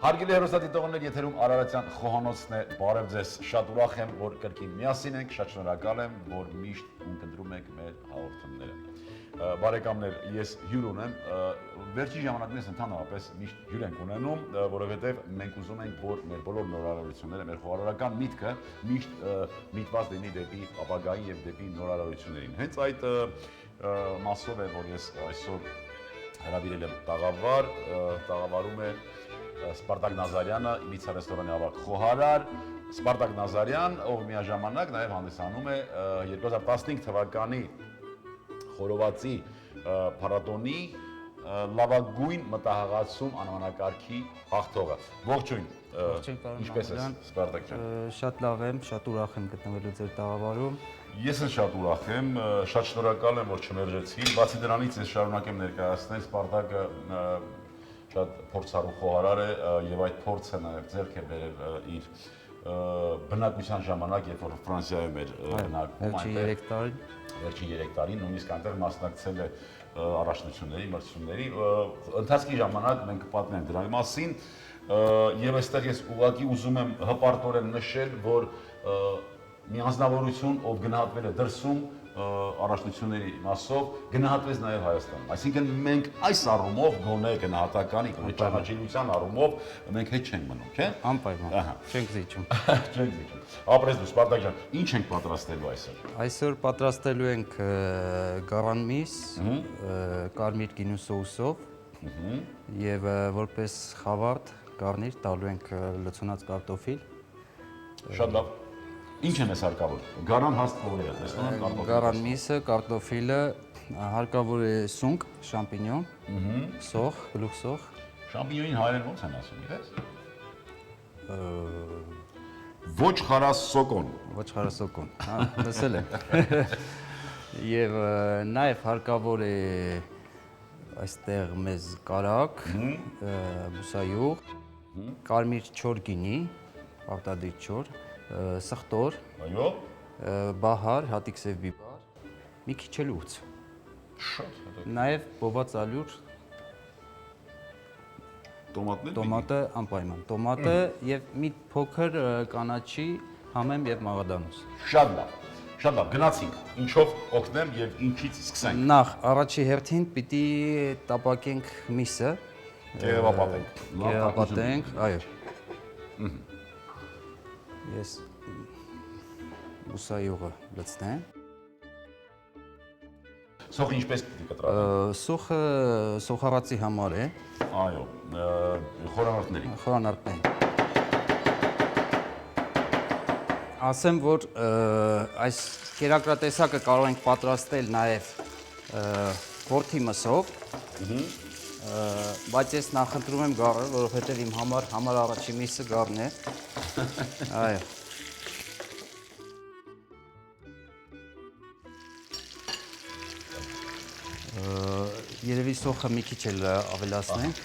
Հարգելի հեռուստադիտողներ, եթերում Արարատյան խոհանոցն է, բարև ձեզ, շատ ուրախ եմ, որ կրկին միասին ենք, շատ շնորհակալ եմ, որ միշտ ունկնդրում եք մեր հաղորդումները։ Բարեկամներ, ես հյուր ունեմ, վերջին ժամանակներս ընդհանրապես միշտ հյուր ենք ունենում, որովհետև մենք ուզում ենք, որ մեր բոլոր նորարարությունները, մեր խոհարարական միտքը միշտ միտված լինի դեպի ապագային եւ դեպի նորարարություններին։ Հենց այդ մասով է, որ ես այսօր հրավիրել եմ տաղավարում է Սպարտակ Նազարյանը, Իբիցա ռեստորանի ավագ խոհարար, Սպարտակ Նազարյան, ով միաժամանակ նաև հանդիսանում է 2015 թվականի խորովածի փառատոնի լավագույն մտահղացում անվանակարգի հաղթողը։ Ողջույն, ինչպե՞ս ես, Սպարտակ ջան։ Շատ լավ եմ, շատ ուրախ եմ գտնվելու ձեր տաղավարում։ Ես էլ շատ ուրախ եմ, շատ շնորհակալ եմ, որ չմերժեցին։ Բացի դրանից ես շարունակեմ ներկայացնել Սպարտակը շատ փորձառու խոհարար է եւ այդ փորձը նաեւ ձեռք է բերել իր բնակության ժամանակ, երբ որ Ֆրանսիայում էր բնակվում, վերջին 3 տարին նույնիսկ այնտեղ մասնակցել է առաջնությունների, մրցությունների, ընթացքի ժամանակ մենք կպատմենք դրա մասին եւ այստեղ ես ուղղակի ուզում եմ հպարտորեն նշել, որ մի անձնավորություն, ով գնահատվել է դրսում առաջնությունների մասով գնահատվեց նաև Հայաստանում։ Այսինքն մենք այս առումով գոնե գնահատականի ճանաչելիության առումով մենք հետ չենք մնում, չէ՞։ Անպայման։ Չենք զիջում։ Չենք զիջում։ Ապրես դու Սպարտակ ջան, ինչ ենք պատրաստելու այսօր։ Այսօր պատրաստելու ենք գարանմիս, կարմիր գինու սոուսով եւ որպես խավարտ գարնիր տալու ենք լցոնած կարտոֆիլ։ Շատ լավ։ Ինչ են ես հարկավոր։ Գարան հաստվորը է, տեսնում եմ կարտոֆիլը։ Գարան միսը, կարտոֆիլը, հարկավոր է սունկ, շամպինյոն, սոխ, գլուխ սոխ։ Շամպինյոնին հայերեն ո՞նց են ասում, գիտես։ Ոչ խարասոկոն։ Ոչ խարասոկոն, լսել եմ։ Եվ նաև հարկավոր է այստեղ մեզ կարակ, բուսայուղ, կարմիր չոր գինի, արտադրիչ չոր, սխտոր, այո, բահար, հատիկ սև բիբար, մի քիչ էլ ուծ։ Շատ։ Նաև բոված ալյուր, տոմատը անպայման, տոմատը եւ մի փոքր կանաչի համեմ եւ մաղադանուս։ Շատ լավ, շատ լավ, գնացինք, ինչով օգնեմ եւ ինչից սկսենք։ Նախ առաջի հերթին պիտի տապակենք միսը։ Կերևապատենք, այո։ Ես բուսայուղը լցնեմ։ Սոխը ինչպես պիտի կտրատենք։ Սոխը սոխառացի համար է։ Այո, խորանարդների։ Խորանարդների։ Ասեմ, որ այս կերակրատեսակը կարող ենք պատրաստել նաև որդի մսով, բայց ես նախընտրում եմ գառը, որովհետև իմ համար առաջի միսը գառն է։ Այո։ Երևի սոխը մի քիչ էլ ավելացնենք,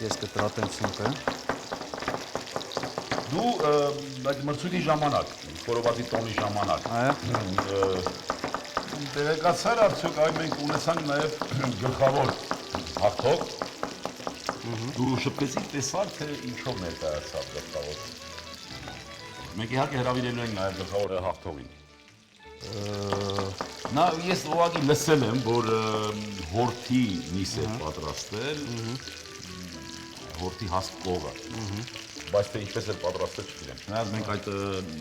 ես կտրատեմ սունկը։ Դու այդ մրցույթի ժամանակ, խորովածի տոնի ժամանակ, տեղեկացար արդյոք այ մենք ունեցանք նաև գլխավոր հաղթող, դու շփվեցիր տեսար, թե ինչով ներկայացավ գլխավոր։ Մենք իհարկե հրավիրելու ենք նաև գլխավոր հաղթողին։ Նա ես ուղղակի լսել եմ, որ հորթի միս է պատրաստել, հորթի հաստ կողը, բայց թե ինչպես է պատրաստել չգիտեմ։ Չնայած մենք այդ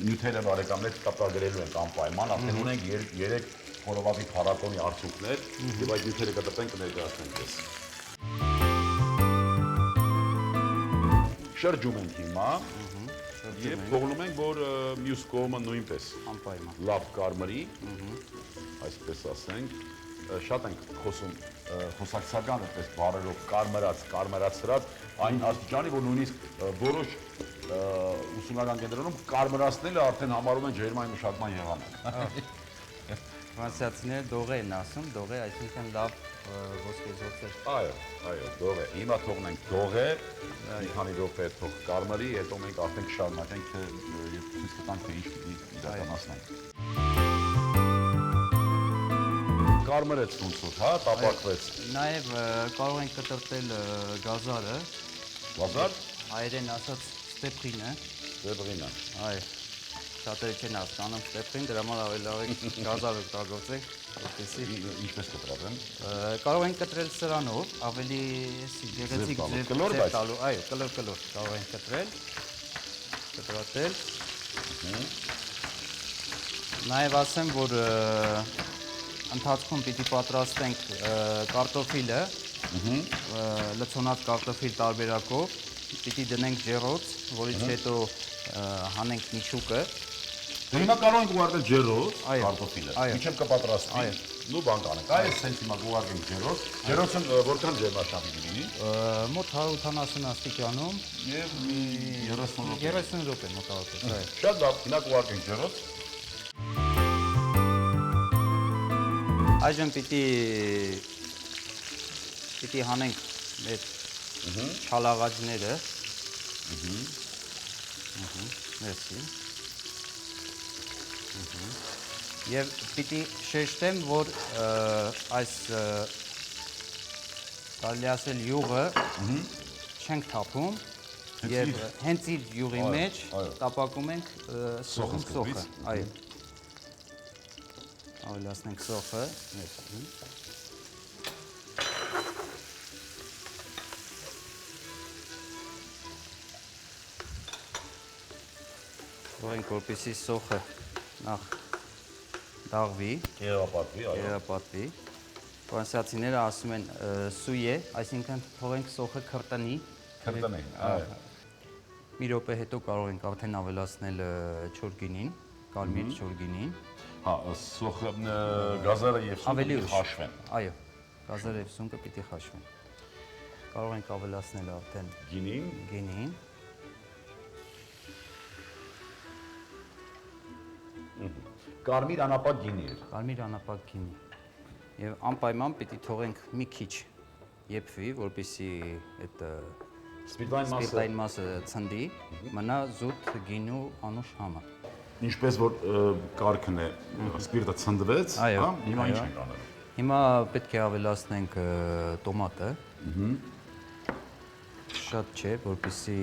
նյութերը բարեկամներ տպագրելու ենք անպայման, արդեն ունենք 3 խորովածի փառատոնի արդյունքներ եւ այդ նյութերը կտպենք կներկայացնենք ես։ Շրջում ենք հիմա եւ թողնում ենք, որ մյուս կողմը նույնպես անպայման լավ կարմրի, այսպես ասենք, շատ ենք խոսում խոսակցական այդպես բառերով կարմրացրած այն աստիճանի, որ նույնիսկ որոշ ուսումնական կենտրոնում կարմրացնելը արդեն համարում են ջերմային մշակման եղանակ։ Ֆրանսիացիները դողե են ասում, դողե, այսինքն լավ ոսկեզօծ է։ Այո, դողե։ Հիմա թողնենք դողե, մի քանի րոպե թող կարմրի, հետո մենք արդեն կշարունակենք, թե ցույց կտանք, թե ինչ պիտի իրականացնենք։ Կարմրեց ոնց-որ, հա, տապակվեց։ Նաև կարող ենք կտրտել գազարը։ Գազար։ հայերեն ասած ստեփրինը, Դեպրինը։ այ շատերը չեն հասկանում ստեփրին, դրա համար ավելի լավ է գազար օգտագործեք, որպեսզի Ինչպես կտրատեմ։ կարող են կտրել սրանով, ավելի գեղեցիկ ձև տալու, այո, կլոր կարող են կտրել, կտրատել։ Նաև ասեմ, որ ընթացքում պիտի պատրաստենք կարտոֆիլը, լցոնած կարտոֆիլ տարբերակով, պիտի դնենք ջեռոց, որից հետո հանենք միջուկը։ Հիմա կարող ենք ուղարկել ջեռոց կարտոֆիլը։ Այո։ Միջև կպատրաստվի։ Նու բան կանենք։ Այս սենց հիմա ուղարկենք ջեռոց։ Ջեռոցը որքան ջերմաշապ լինի։ Մոտ 180 աստիճանում Եվ մի 30 րոպե։ 30 րոպե մոտավորապես, այո։ Շատ լավ, հիմա ուղարկենք ջեռոց։ Այժմ պիտի հանենք մեր չալաղաջները։ Մերսի։ Եվ պիտի շեշտեմ, որ այս կարելի ասել յուղը չենք թափում եւ հենց իր յուղի մեջ տապակում ենք սոխը, այո։ Ավելացնենք սոխը։ Թողենք, որպեսզի սոխը նախ դաղվի, երապատվի։ Ֆրանսիացիները ասում են սույե, այսինքն թողենք սոխը քրտնի։ Քրտնի, Մի րոպե հետո կարող ենք արդեն ավելացնել չորգինին, կարմիր չորգինին։ Հա, սոխը, գազերը եւ սունկը պիտի խաշվեն։ Այո, գազերը եւ սունկը պիտի խաշվեն։ Կարող ենք ավելացնել արդեն գինին։ Կարմիր անապատ գինի էր։ Կարմիր անապատ գինի։ Եվ անպայման պիտի թողենք մի քիչ եփվի, որպեսզի այդ սպիրտային մասը ցնդի, մնա զուտ գինու անուշ համը։ Ինչպես որ կարգն է, սպիրտը ցնդվեց, հա, հիմա ինչ ենք անել։ Հիմա պետք է ավելացնենք տոմատը։ Շատ չէ, որպեսզի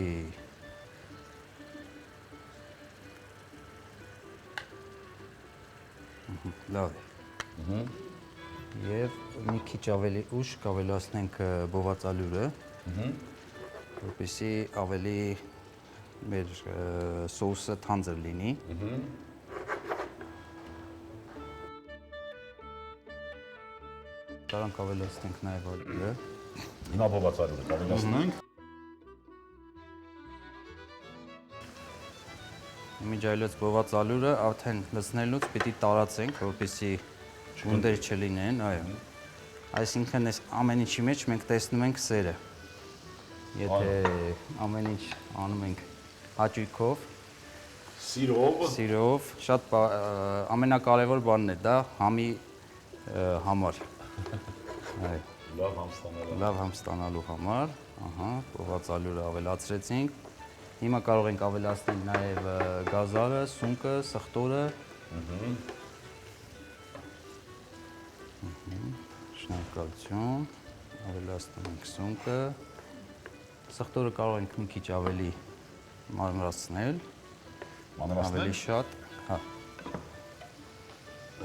լավ է։ Եվ մի քիչ ավելի ուշ կավելացնենք բովածալյուրը, որպեսզի ավելի մեր սոուսը թանձր լինի։ Կարանք ավելացնենք նաև ալյուրը։ Հիմա բովածալյուրը կավելացնենք։ Միջայլոց բովածալյուրը արդեն լցնելուց պիտի տարածենք, որպեսզի գունդեր չլինեն, այո։ Այսինքն այս ամեն ինչի մեջ մենք տեսնում ենք սերը։ Եթե ամեն ինչ անում ենք հաճույքով, սիրով, շատ ամենակարևոր բանն է դա համի համար։ Լավ համ ստանալու համար, ահա, բովածալյուրը ավելացրեցինք։ Հիմա կարող ենք ավելացնել նաև գազարը, սունկը, սխտորը։ Շնորհակալություն։ Ավելացնում ենք սունկը։ Սխտորը կարող ենք մի քիչ ավելի մանրացնել։ Ավելի շատ, հա։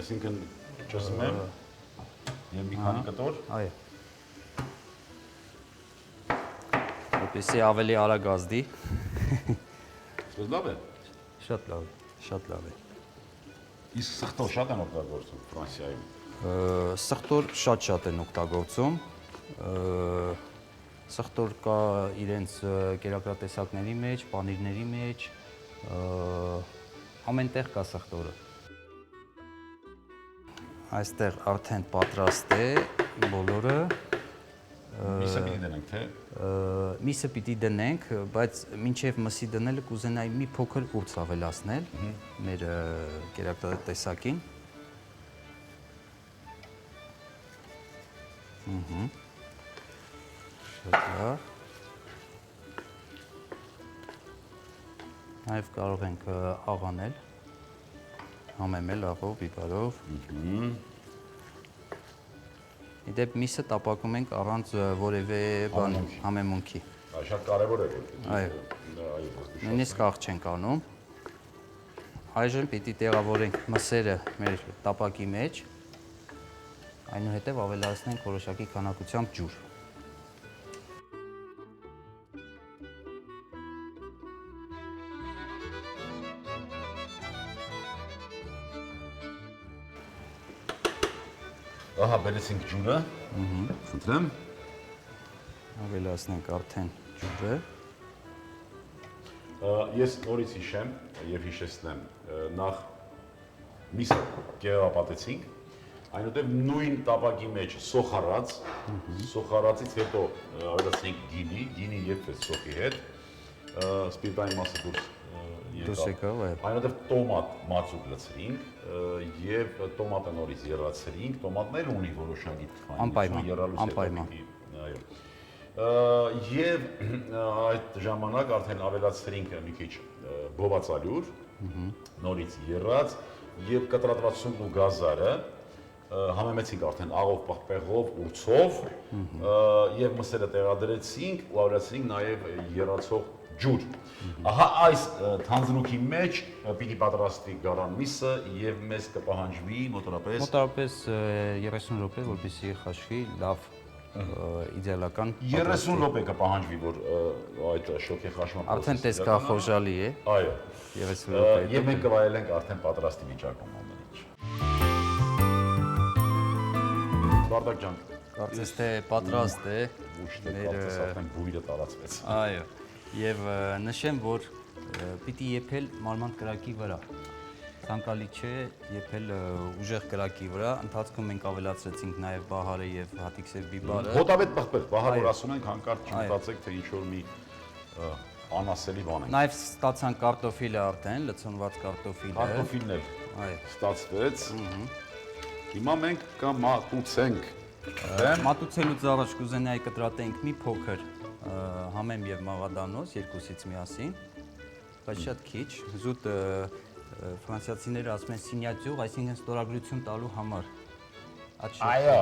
Այսինքն ճզմել եւ մի քանի կտոր։ Այո։ Որպեսզի ավելի արագ ազդի։ Այսպես լավ է։ Շատ լավ է, շատ լավ է։ Իսկ սխտոր շատ են օգտագործում Ֆրանսիայում։ Սխտոր շատ են օգտագործում։ Սխտոր կա իրենց կերակրատեսակների մեջ, պանիրների մեջ, ամենտեղ կա սխտորը։ Այստեղ արդեն պատրաստ է բոլորը։ Միսը պիտի դնենք, թե։ Միսը պիտի դնենք, բայց մինչև մսի դնելը կուզենայի մի փոքր ուծ ավելացնել մեր կերակրատեսակին։ Շատ լավ։ Նաև կարող ենք աղանել, համեմել աղով, բիբարով։ Իդեպ միսը տապակում ենք առանց որևէ բան համեմունքի։ Շատ կարևոր է որ Նույնիսկ աղ չենք անում։ Այժմ պիտի տեղավորենք մսերը մեր տապակի մեջ, այնուհետև ավելացնենք որոշակի քանակությամբ ջուր։ Ահա բերեցինք ջուրը, խնդրեմ։ Ավելացնենք արդեն ջուրը։ Ես նորից հիշեմ եւ հիշեցնեմ, նախ միսը կերապատեցինք, այնուհետև նույն տապակի մեջ սոխարած, սոխարածից հետո ավելացրինք գինի եւ սոխի հետ, սպիրտային մասը դուրս եկավ, այնուհետև տոմատ մածուկ լցրինք եւ տոմատը նորից եռացրինք, տոմատն էլ ունի որոշակի անպայման, այո։ Եվ այդ ժամանակ արդեն ավելացրինք մի քիչ բովածալյուր, նորից եռած եւ կտրատված սունկն ու գազարը համեմեցինք արդեն աղով, պղպեղով, ուրցով եւ մսերը տեղադրեցինք ու ավելացրինք նաեւ եռացող ջուր։ Ահա այս թանձրուքի մեջ պիտի պատրաստվի գարան միսը եւ մեզ կպահանջվի մոտավորապես 30 րոպե, որպեսզի խաշվի լավ իդեալական 30 րոպե կպահանջվի, որ այդ շոկի խաշման արդեն տեսքա խոժալի է։ Այո։ 30 րոպե։ Եվ մենք կվայելենք արդեն պատրաստի վիճակում ամեն ինչ։ Վարդակ ջան, կարծես թե պատրաստ է։ ուշտե կարծես արդեն բույրը տարածվեց։ Այո։ Եվ նշեմ, որ պիտի եփել մանման կրակի վրա։ Ցանկալի չէ եփել ուժեղ կրակի վրա, ընթացքում մենք ավելացրեցինք նաև բահարը եւ հատիկսև բիբարը։ Հոտավետ պղպեղ, բահար որ ասում ենք, հանկարծ չմտածեք, թե ինչ-որ մի անասելի բան է։ Նաև ստացանք կարտոֆիլը արդեն, լցոնված կարտոֆիլը։ Կարտոֆիլն էլ Այո։ ստացվեց։ Հիմա մենք կմատուցենք։ Մատուցելուց առաջ կուզենայի կտրատենք մի փոքր համեմ եւ մաղադանոց երկուսից միասին, բայց շատ քիչ, զուտ ֆրանսիացիները ասում են սինյատյուղ, այսինքն ստորագրություն տալու համար։ Այո,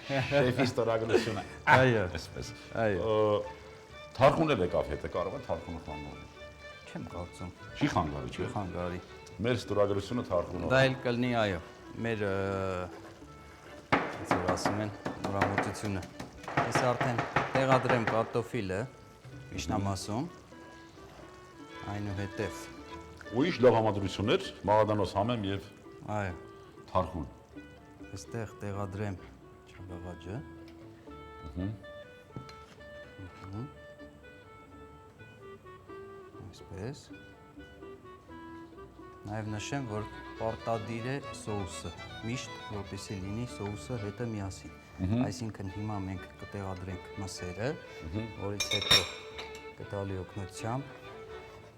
շեֆի ստորագրությունը։ Այո, այսպես։ այո։ Թարխունել եկավ հետը, կարող է թարխունը խանգարել։ Չեմ կարծում։ Չի խանգարի, չէ՞։ Խանգարի։ Մեր ստորագրությունը թարխունով։ Դա էլ կլինի, այո, մեր ոնց որ ասում են, նորամուծությունը։ Ես արդեն տեղադրեմ կարտոֆիլը միջնամասում, այնուհետև Ուրիշ լավ համադրություններ, մաղադանոց համեմ եւ այո, թարխուն։ այստեղ տեղադրեմ չաղաղաջը։ Այսպես։ Նաև նշեմ, որ պարտադիր է սոուսը, միշտ որպեսզի լինի սոուսը հետը միասին։ Այսինքն հիմա մենք կտեղադրենք մսերը, որից հետո կտալի օգնությամբ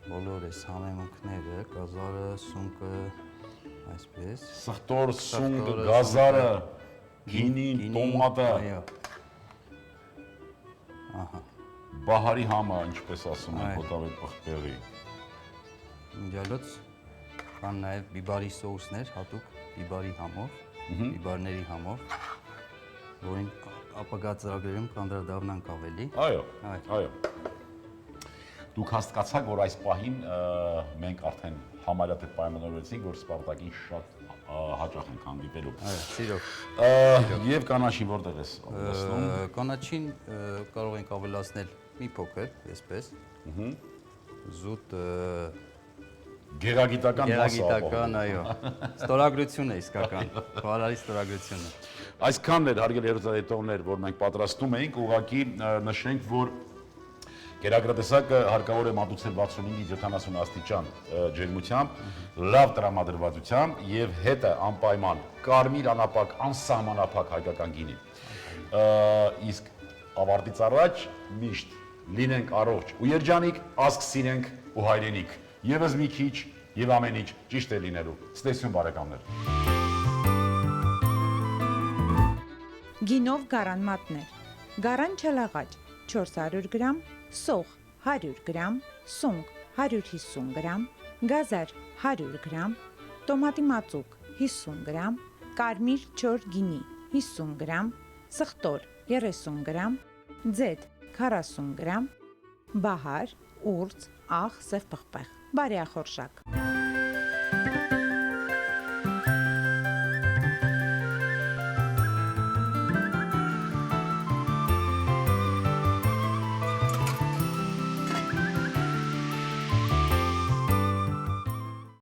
բոլոր այս համեմունքները, գազարը, սունկը, այսպես։ Սխտոր, սունկը, գազարը, գինին, տոմատը, այո։ Ահա։ բահարի համը, ինչպես ասում են, հոտավետ պղպեղի։ Միջալոց կան նաև բիբարի սոուսներ, հատուկ բիբարի համով, բիբարների համով, որին ապագա ծրագրերում կանդրադառնանք ավելի։ Այո, այո։ Դուք հասկացաք, որ այս պահին մենք արդեն համարյա թե պայմանավորվեցինք, որ Սպարտակին շատ հաճախ ենք հանդիպելու։ Այո, սիրով։ Եվ կանաչին որտեղ ես ավելացնում։ Կանաչին կարող ենք ավելացնել մի փոքր, այսպես։ Զուտ Գեղագիտական, այո։ Ստորագրություն է իսկական, խոհարարի ստորագրությունը։ Այսքանն էր հարգելի հեռուստադիտողներ, որ մենք պատրաստում էինք, ուղղակի նշենք, որ Գերագրատեսակը հարկավոր է մատուցել 65-ից 70 աստիճան ջերմությամբ, լավ տրամադրվածությամբ եւ հետը անպայման կարմիր անապակ, անսահմանափակ հայկական գինի։ Իսկ ավարտից առաջ միշտ լինենք առողջ ու երջանիկ, ազգ սիրենք ու հայրենիք։ Եվս մի քիչ եւ ամեն ինչ ճիշտ է լինելու։ Ցտեսություն բարեկամներ։ Գինով գարան մատներ։ Գարան չելաղաճ 400 գրամ, սոխ 100 գրամ, սունկ 150 գրամ, գազար 100 գրամ, տոմատի մածուկ 50 գրամ, կարմիր չոր գինի 50 գրամ, սխտոր 30 գրամ, ձեթ 40 գրամ, բահար, ուրց, աղ, սև պղպեղ։ Բարեախորժակ։